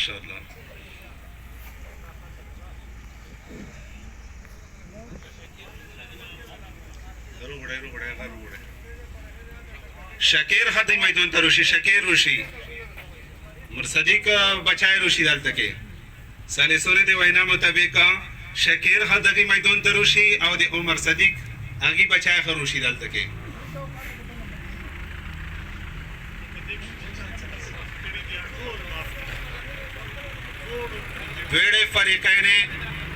ماشاءالله. شکیر خدای میدون ته روشي شکیر روشي مرصدیق بچای روشي دلته کې سالسونه دی وینا مطابق شکیر خدای میدون ته روشي او د عمر صدیق هغه بچای خروشي دلته کې دویړې فریقین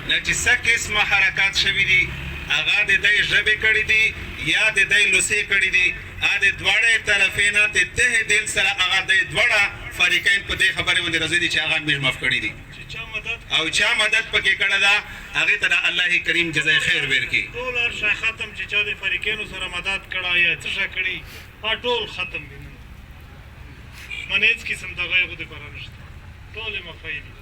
نه چې څه قسمه حرکات شوي دي هغه د دې ژبې کړي دي یا د دې لوسې کړي دي ا د دواړه طرفینه د ته دل سره هغه د دواړه فریقین په دې خبره باندې راځي دي چې هغه مجمف کړي دي او چا مدد پکې کړه دا هغه ته الله کریم جزای خیر ورکړي. ټول هر شي ختم چې چا د فریقینو سره مدد کړه یا څه شي کړي ټول ختم دي منه هیڅ قسم دغه یو د پر نشته ټول مفایدي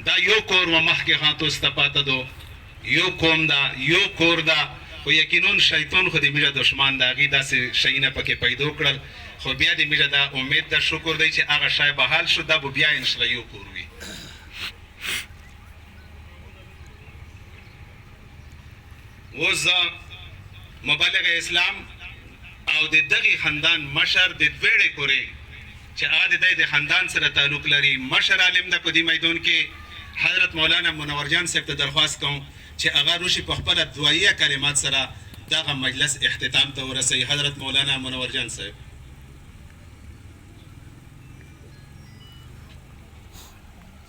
دا یو کور و مخکې خاطو استپاته دو یو قوم دا یو کور دا خو یقینون شیطان خو د میجه دشمن دا هغې داسې شیونه پکې پیدا کړل خو بیا د میجه دا امید ده شکر دی چې هغه شی به حل شو دا به بیا انشاءالله یو کور وي. اوس مبلغ اسلام او د دغې خاندان مشر د دویړې کورې چې هغه د د خاندان سره تعلق لري مشر عالم ده په دې میدان کې حضرت مولانا منور جان صاحب ته درخواست کوم چې هغه روشي په خپله دعایه کلمات سره دغه مجلس اختتام ته ورسوي. حضرت مولانا منور جان صاحب